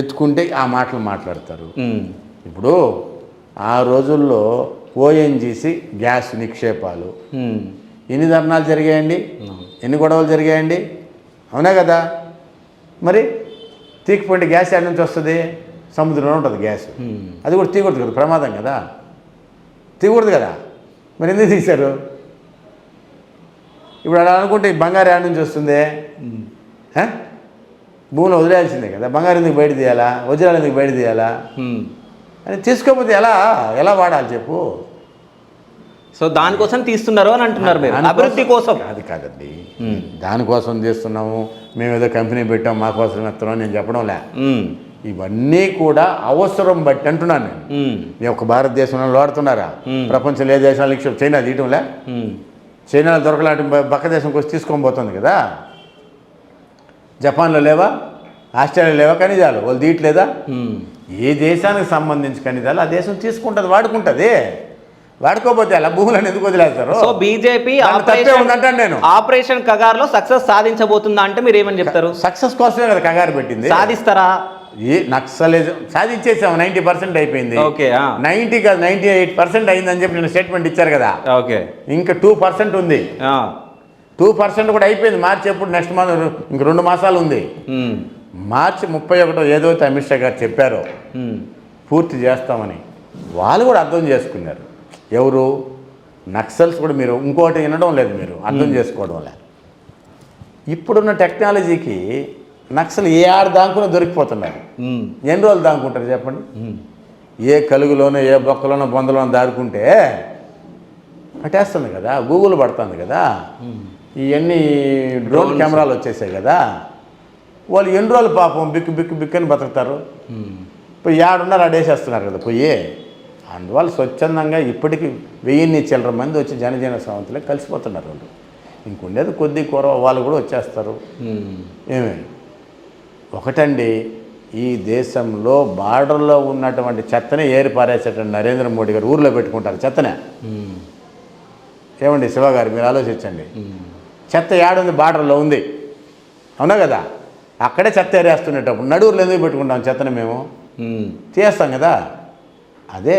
ఎత్తుకుంటే ఆ మాటలు మాట్లాడతారు. ఇప్పుడు ఆ రోజుల్లో ఓఎన్జీసీ గ్యాస్ నిక్షేపాలు ఎన్ని ధర్నాలు జరిగాయండి, ఎన్ని గొడవలు జరిగాయండి, అవునా కదా? మరి తీకపోయింటే గ్యాస్ ఎక్కడి నుంచి వస్తుంది? సముద్రంలో ఉంటుంది గ్యాస్. అది కూడా తీయకూడదు కదా, ప్రమాదం కదా, తీయకూడదు కదా. మరి ఎందుకు తీశారు? ఇప్పుడు అలా అనుకుంటే ఈ బంగారు ఎక్కడి నుంచి వస్తుంది? భూమిలో వదిలేయాల్సిందే కదా. బంగారు ఎందుకు బయట తీయాలా, వజ్రాలు ఎందుకు బయట తీయాలా అని తీసుకోకపోతే ఎలా వాడాలి చెప్పు? సో దానికోసం తీస్తున్నారు అని అంటున్నారు మీరు, అభివృద్ధి కోసం. అది కాదండి, దానికోసం చేస్తున్నాము, మేము ఏదో కంపెనీ పెట్టాం మా కోసం ఎత్తున్నాం నేను చెప్పడంలే. ఇవన్నీ కూడా అవసరం బట్టి అంటున్నాను నేను. మీ ఒక్క భారతదేశంలో వాడుతున్నారా? ప్రపంచంలో ఏ దేశాలు నిక్షేపం? చైనా తీయటంలే. చైనాలో దొరకలాంటి పక్క దేశంకి వచ్చి తీసుకొని పోతుంది కదా. జపాన్లో లేవా, ఆస్ట్రేలియా లేవా ఖనిజాలు? వాళ్ళు తీయట్లేదా? ఏ దేశానికి సంబంధించి ఖనిజాలు ఆ దేశం తీసుకుంటుంది, వాడుకుంటుంది. వాడుకోపోతే అలా భూములను ఎందుకు వదిలేస్తారు? సో బీజేపీ ఉందంటాను నేను. ఆపరేషన్ కగార్లో సక్సెస్ సాధించబోతుందా అంటే మీరు ఏమని చెప్తారు? సక్సెస్ కోసమే కదా కగారు పెట్టింది. సాధిస్తారా? ఏ నక్సలిజం సాధించేసాము, 90% అయిపోయింది. ఓకే, 90 కాదు 98% అయిందని చెప్పి నేను స్టేట్మెంట్ ఇచ్చారు కదా. ఓకే, ఇంకా 2% ఉంది. 2% కూడా అయిపోయింది. మార్చి ఎప్పుడు? నెక్స్ట్ మంత్, ఇంక 2 మాసాలు ఉంది. మార్చి 31 ఏదైతే అమిత్ షా గారు చెప్పారో పూర్తి చేస్తామని, వాళ్ళు కూడా అర్థం చేసుకున్నారు. ఎవరు? నక్సల్స్ కూడా. మీరు ఇంకోటి వినడం లేదు, మీరు అర్థం చేసుకోవడం లేదు. ఇప్పుడున్న టెక్నాలజీకి నక్సల్ ఏ ఆడ దాంకులో దొరికిపోతున్నారు. ఎన్ని రోజులు దాంకుంటారు చెప్పండి? ఏ కలుగులోనో ఏ బొక్కలోనో బొందలోనో దాడుకుంటే పట్టేస్తుంది కదా, గూగుల్ పడుతుంది కదా, ఇవన్నీ డ్రోన్ కెమెరాలు వచ్చేసాయి కదా. వాళ్ళు ఎన్ని రోజులు పాపం బిక్కు అని బతుకుతారు. పోయి ఏడున్నారు ఆడేసేస్తున్నారు కదా పోయి. అందువల్ల స్వచ్ఛందంగా ఇప్పటికీ 1000 చిల్లర మంది వచ్చి జనజీవన స్రవంతిలో కలిసిపోతున్నారు. వాళ్ళు ఇంకుండేది కొద్ది కూర, వాళ్ళు కూడా వచ్చేస్తారు. ఏమే ఒకటండి, ఈ దేశంలో బార్డర్లో ఉన్నటువంటి చెత్తనే ఏరి పారేసేటండి నరేంద్ర మోడీ గారు. ఊర్లో పెట్టుకుంటారు చెత్తనే. ఏమండి శివ గారు, మీరు ఆలోచించండి. చెత్త ఏడుంది? బార్డర్లో ఉంది, అవునా కదా? అక్కడే చెత్త ఏరేస్తున్నప్పుడు నడువురులో ఎందుకు పెట్టుకుంటాం చెత్తని? మేము తీస్తాం కదా. అదే